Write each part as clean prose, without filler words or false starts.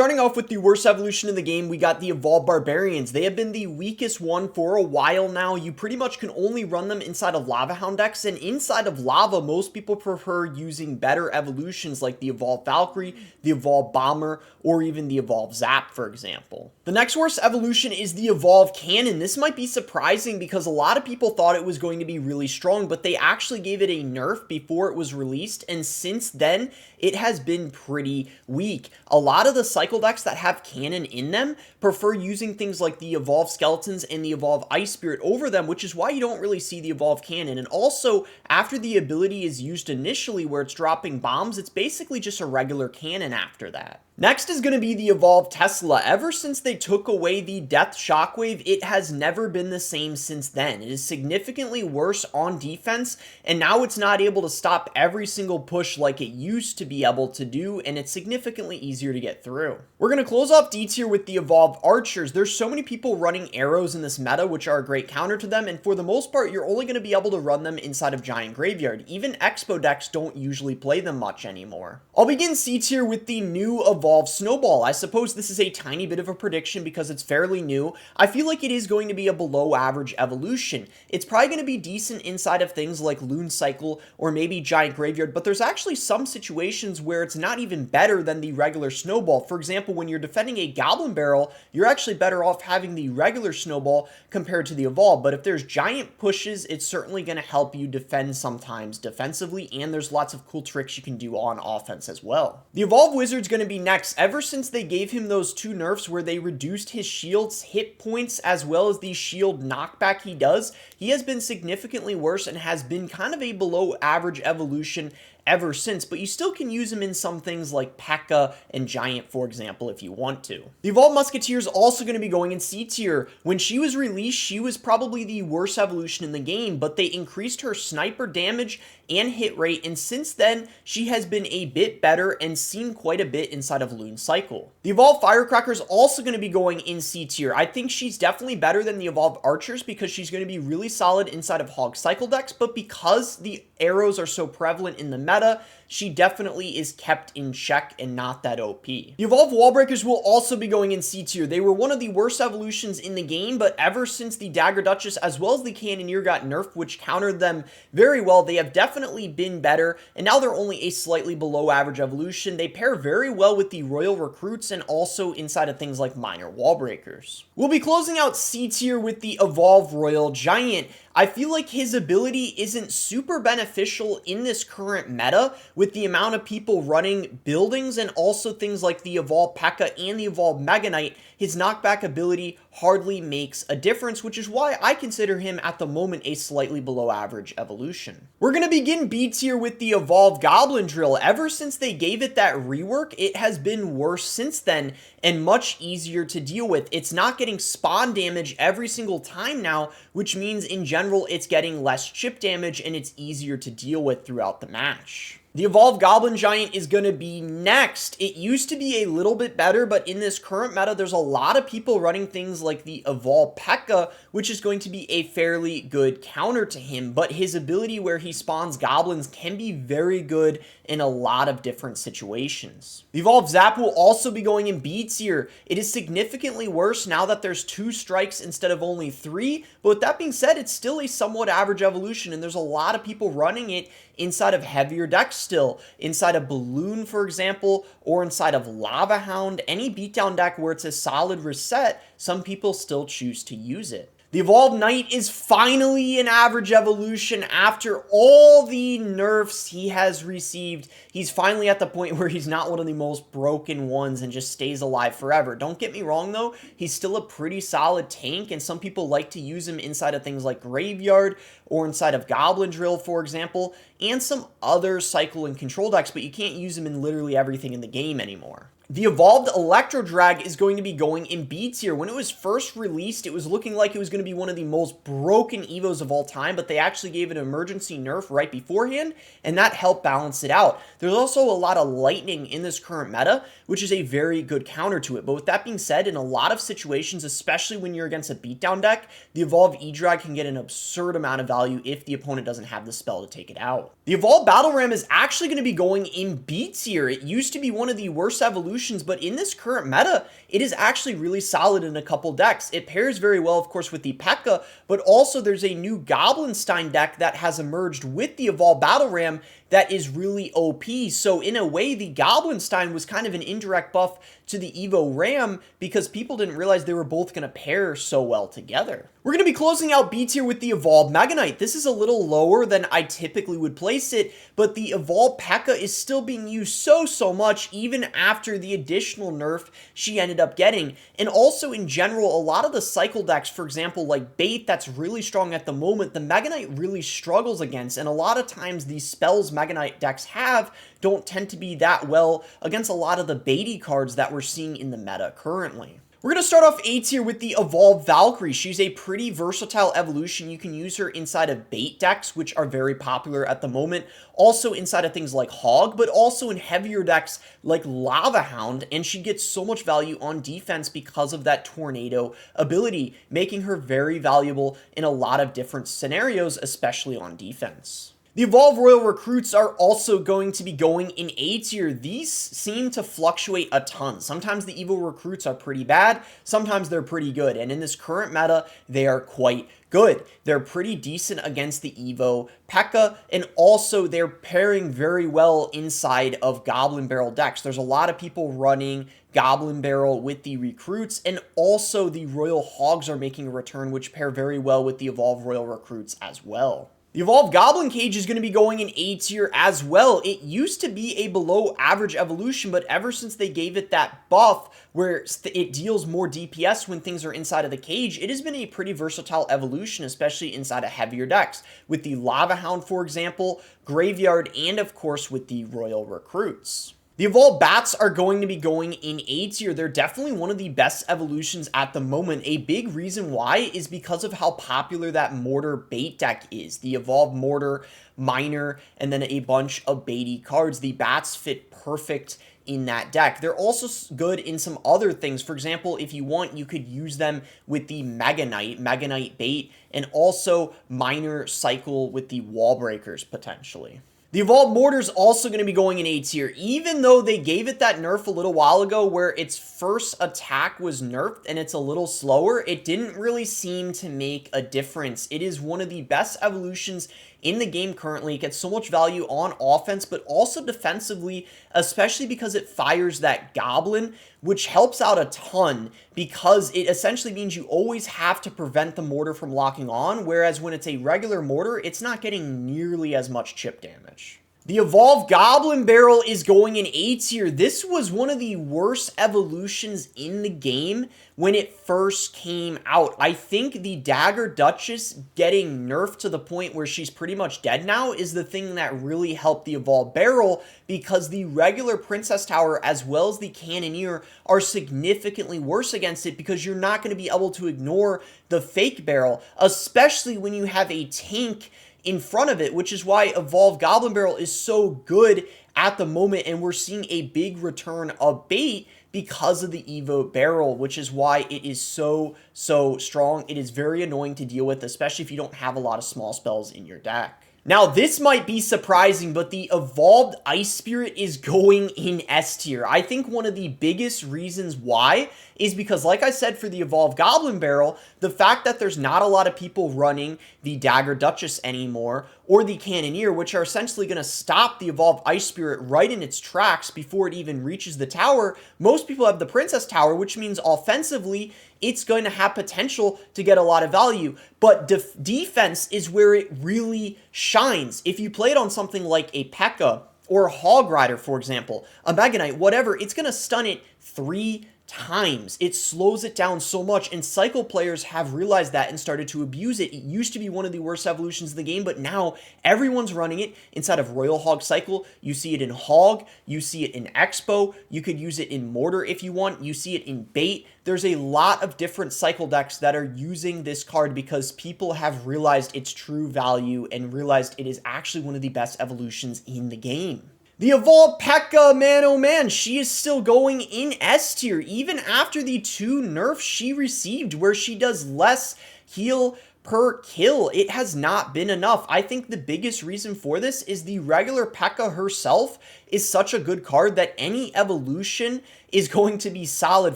Starting off with the worst evolution in the game, we got the Evolved Barbarians. They have been the weakest one for a while now. You pretty much can only run them inside of Lava Hound decks, and inside of Lava, most people prefer using better evolutions like the Evolved Valkyrie, the Evolved Bomber, or even the Evolved Zap, for example. The next worst evolution is the Evolved Cannon. This might be surprising because a lot of people thought it was going to be really strong, but they actually gave it a nerf before it was released, and since then, it has been pretty weak. A lot of the cycle decks that have cannon in them prefer using things like the Evolved Skeletons and the Evolved Ice Spirit over them, which is why you don't really see the Evolved Cannon. And also, after the ability is used initially where it's dropping bombs, it's basically just a regular cannon after that. Next is going to be the Evolved Tesla. Ever since they took away the Death Shockwave, it has never been the same since then. It is significantly worse on defense, and now it's not able to stop every single push like it used to be able to do, and it's significantly easier to get through. We're going to close off D tier with the Evolved Archers. There's so many people running arrows in this meta, which are a great counter to them, and for the most part, you're only going to be able to run them inside of Giant Graveyard. Even Expo decks don't usually play them much anymore. I'll begin C tier with the new Evolved Snowball. I suppose this is a tiny bit of a prediction because it's fairly new. I feel like it is going to be a below average evolution. It's probably going to be decent inside of things like Loon Cycle or maybe Giant Graveyard, but there's actually some situations where it's not even better than the regular Snowball. For example, when you're defending a Goblin Barrel, you're actually better off having the regular Snowball compared to the Evolved, but if there's giant pushes, it's certainly going to help you defend sometimes defensively, and there's lots of cool tricks you can do on offense as well. The Evolved Wizard's going to be next. Ever since they gave him those two nerfs where they reduced his shield's hit points as well as the shield knockback he does, he has been significantly worse and has been kind of a below average evolution ever since, but you still can use him in some things like P.E.K.K.A. and Giant, for example, if you want to. The Evolved Musketeer is also going to be going in C tier. When she was released, she was probably the worst evolution in the game, but they increased her sniper damage and hit rate, and since then, she has been a bit better and seen quite a bit inside of Loon Cycle. The Evolved Firecracker is also going to be going in C tier. I think she's definitely better than the Evolved Archers because she's going to be really solid inside of Hog Cycle decks, but because the arrows are so prevalent in the meta, she definitely is kept in check and not that OP. The Evolved Wallbreakers will also be going in C tier. They were one of the worst evolutions in the game, but ever since the Dagger Duchess as well as the Cannoneer got nerfed, which countered them very well, they have definitely been better, and now they're only a slightly below average evolution. They pair very well with the Royal Recruits and also inside of things like Minor Wallbreakers. We'll be closing out C tier with the Evolved Royal Giant. I feel like his ability isn't super beneficial in this current meta with the amount of people running buildings and also things like the Evolved P.E.K.K.A. and the Evolved Mega Knight. His knockback ability hardly makes a difference, which is why I consider him at the moment a slightly below average evolution. We're going to begin B tier with the Evolved Goblin Drill. Ever since they gave it that rework, it has been worse since then and much easier to deal with. It's not getting spawn damage every single time now, which means in general it's getting less chip damage and it's easier to deal with throughout the match. The Evolved Goblin Giant is going to be next. It used to be a little bit better, but in this current meta, there's a lot of people running things like the Evolved P.E.K.K.A., which is going to be a fairly good counter to him, but his ability where he spawns goblins can be very good in a lot of different situations. The Evolved Zap will also be going in B tier. It is significantly worse now that there's 2 strikes instead of only 3, but with that being said, it's still a somewhat average evolution, and there's a lot of people running it inside of heavier decks still, inside of Balloon, for example, or inside of Lava Hound. Any beatdown deck where it's a solid reset, some people still choose to use it. The Evolved Knight is finally an average evolution after all the nerfs he has received. He's finally at the point where he's not one of the most broken ones and just stays alive forever. Don't get me wrong though, he's still a pretty solid tank, and some people like to use him inside of things like Graveyard or inside of Goblin Drill, for example, and some other cycle and control decks, but you can't use him in literally everything in the game anymore. The Evolved Electro Drag is going to be going in B tier. When it was first released, it was looking like it was going to be one of the most broken Evos of all time, but they actually gave it an emergency nerf right beforehand, and that helped balance it out. There's also a lot of lightning in this current meta, which is a very good counter to it. But with that being said, in a lot of situations, especially when you're against a beatdown deck, the Evolved E-Drag can get an absurd amount of value if the opponent doesn't have the spell to take it out. The Evolved Battle Ram is actually going to be going in B tier. It used to be one of the worst evolutions evolutions, but in this current meta, it is actually really solid in a couple decks. It pairs very well, of course, with the P.E.K.K.A, but also there's a new Goblinstein deck that has emerged with the Evolved Battle Ram that is really OP. So in a way, the Goblinstein was kind of an indirect buff to the Evo Ram because people didn't realize they were both going to pair so well together. We're going to be closing out B tier with the Evolved Mega Knight. This is a little lower than I typically would place it, but the Evolved P.E.K.K.A is still being used so much even after the additional nerf she ended up getting. And also in general, a lot of the cycle decks, for example, like Bait, that's really strong at the moment, the Mega Knight really struggles against, and a lot of times these spells Mega Knight decks have don't tend to be that well against a lot of the baity cards that we're seeing in the meta currently. We're going to start off A tier with the Evolved Valkyrie. She's a pretty versatile evolution. You can use her inside of bait decks, which are very popular at the moment. Also inside of things like Hog, but also in heavier decks like Lava Hound. And she gets so much value on defense because of that Tornado ability, making her very valuable in a lot of different scenarios, especially on defense. The Evolved Royal Recruits are also going to be going in A tier. These seem to fluctuate a ton. Sometimes the Evo Recruits are pretty bad, sometimes they're pretty good, and in this current meta, they are quite good. They're pretty decent against the Evo P.E.K.K.A, and also they're pairing very well inside of Goblin Barrel decks. There's a lot of people running Goblin Barrel with the Recruits, and also the Royal Hogs are making a return, which pair very well with the Evolved Royal Recruits as well. The Evolved Goblin Cage is going to be going in A tier as well. It used to be a below average evolution, but ever since they gave it that buff where it deals more DPS when things are inside of the cage, it has been a pretty versatile evolution, especially inside of heavier decks, with the Lava Hound, for example, Graveyard, and of course with the Royal Recruits. The Evolved Bats are going to be going in A tier. They're definitely one of the best evolutions at the moment. A big reason why is because of how popular that Mortar bait deck is. The Evolved Mortar, Miner, and then a bunch of baity cards. The Bats fit perfect in that deck. They're also good in some other things. For example, if you want, you could use them with the Mega Knight bait, and also Miner cycle with the Wall Breakers potentially. The Evolved Mortar is also going to be going in A tier, even though they gave it that nerf a little while ago where its first attack was nerfed and it's a little slower. It didn't really seem to make a difference. It is one of the best evolutions in the game currently. It gets so much value on offense, but also defensively, especially because it fires that Goblin, which helps out a ton because it essentially means you always have to prevent the mortar from locking on, whereas when it's a regular mortar, it's not getting nearly as much chip damage. The Evolved Goblin Barrel is going in A tier. This was one of the worst evolutions in the game when it first came out. I think the Dagger Duchess getting nerfed to the point where she's pretty much dead now is the thing that really helped the Evolved Barrel, because the regular Princess Tower as well as the Cannoneer are significantly worse against it because you're not going to be able to ignore the fake barrel, especially when you have a tank in front of it, which is why Evolved Goblin Barrel is so good at the moment, and we're seeing a big return of bait because of the Evo Barrel, which is why it is so strong. It is very annoying to deal with, especially if you don't have a lot of small spells in your deck. Now, this might be surprising, but the Evolved Ice Spirit is going in S tier. I think one of the biggest reasons why is because, like I said, for the Evolved Goblin Barrel, the fact that there's not a lot of people running the Dagger Duchess anymore or the Cannoneer, which are essentially going to stop the Evolved Ice Spirit right in its tracks before it even reaches the tower. Most people have the Princess Tower, which means offensively, it's going to have potential to get a lot of value, but defense is where it really shines. If you play it on something like a P.E.K.K.A or a Hog Rider, for example, a Mega Knight, whatever, it's going to stun it 3 times. It slows it down so much, and cycle players have realized that and started to abuse it. It used to be one of the worst evolutions in the game, but now everyone's running it inside of Royal Hog Cycle. You see it in Hog, you see it in Expo, you could use it in Mortar if you want, you see it in Bait. There's a lot of different cycle decks that are using this card because people have realized its true value and realized it is actually one of the best evolutions in the game. The Evolved P.E.K.K.A, man oh man, she is still going in S tier, even after the 2 nerfs she received where she does less heal per kill. It has not been enough. I think the biggest reason for this is the regular P.E.K.K.A herself is such a good card that any evolution is going to be solid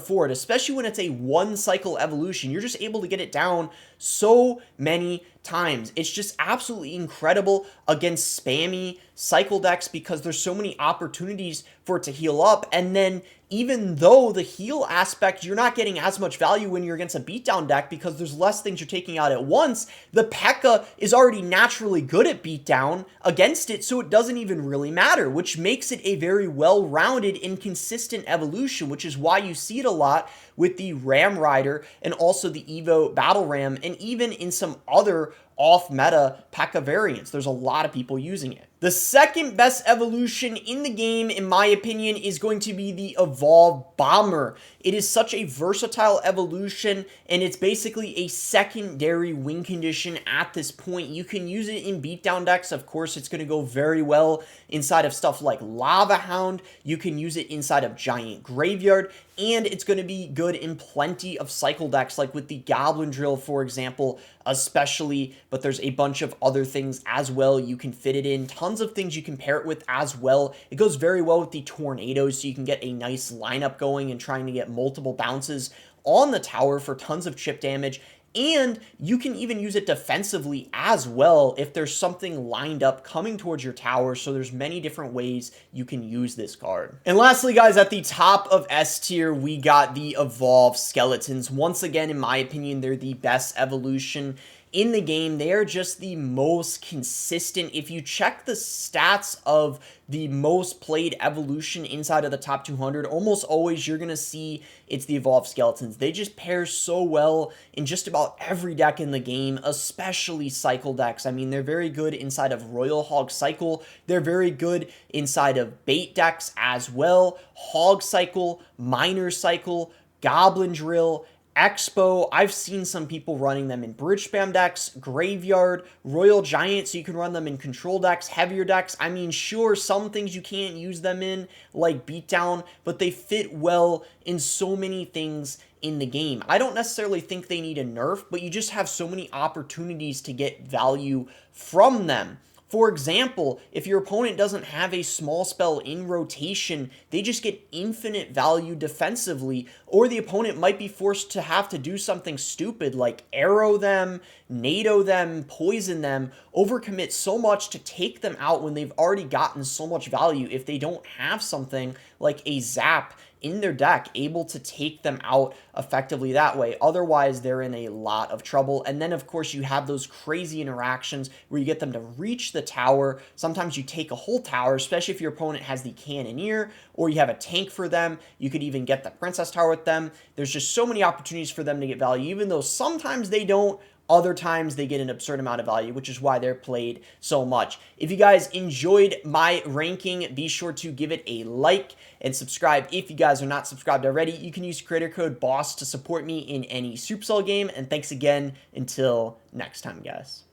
for it, especially when it's a one cycle evolution. You're just able to get it down so many times. It's just absolutely incredible against spammy cycle decks because there's so many opportunities for it to heal up. And then even though the heal aspect, you're not getting as much value when you're against a beatdown deck because there's less things you're taking out at once, the P.E.K.K.A. is already naturally good at beatdown against it, so it doesn't even really matter, which makes it a very well-rounded and consistent evolution, which is why you see it a lot with the Ram Rider and also the Evo Battle Ram, and even in some other off-meta P.E.K.K.A. variants. There's a lot of people using it. The second best evolution in the game, in my opinion, is going to be the Evolve Bomber. It is such a versatile evolution, and it's basically a secondary win condition at this point. You can use it in beatdown decks. Of course, it's going to go very well inside of stuff like Lava Hound. You can use it inside of Giant Graveyard, and it's going to be good in plenty of cycle decks, like with the Goblin Drill, for example, especially, but there's a bunch of other things as well you can fit it in. Tons of things you can pair it with as well. It goes very well with the Tornadoes, so you can get a nice lineup going and trying to get multiple bounces on the tower for tons of chip damage. And you can even use it defensively as well if there's something lined up coming towards your tower. So there's many different ways you can use this card. And lastly, guys, at the top of S tier, we got the Evolve Skeletons. Once again, in my opinion, they're the best evolution in the game. They are just the most consistent. If you check the stats of the most played evolution inside of the top 200, almost always you're going to see it's the Evolved Skeletons. They just pair so well in just about every deck in the game, especially cycle decks. I mean, they're very good inside of Royal Hog Cycle. They're very good inside of bait decks as well. Hog Cycle, Miner Cycle, Goblin Drill, Expo. I've seen some people running them in bridge spam decks, Graveyard, Royal Giant, so you can run them in control decks, heavier decks. I mean, sure, some things you can't use them in, like Beatdown, but they fit well in so many things in the game. I don't necessarily think they need a nerf, but you just have so many opportunities to get value from them. For example, if your opponent doesn't have a small spell in rotation, they just get infinite value defensively, or the opponent might be forced to have to do something stupid like arrow them, NATO them, poison them, overcommit so much to take them out when they've already gotten so much value if they don't have something like a zap in their deck able to take them out effectively that way. Otherwise, they're in a lot of trouble. And then, of course, you have those crazy interactions where you get them to reach the tower. Sometimes you take a whole tower, especially if your opponent has the Cannoneer or you have a tank for them. You could even get the Princess Tower with them. There's just so many opportunities for them to get value, even though sometimes they don't. Other times they get an absurd amount of value, which is why they're played so much. If you guys enjoyed my ranking, be sure to give it a like and subscribe. If you guys are not subscribed already, you can use creator code BOSS to support me in any Supercell game. And thanks again. Until next time, guys.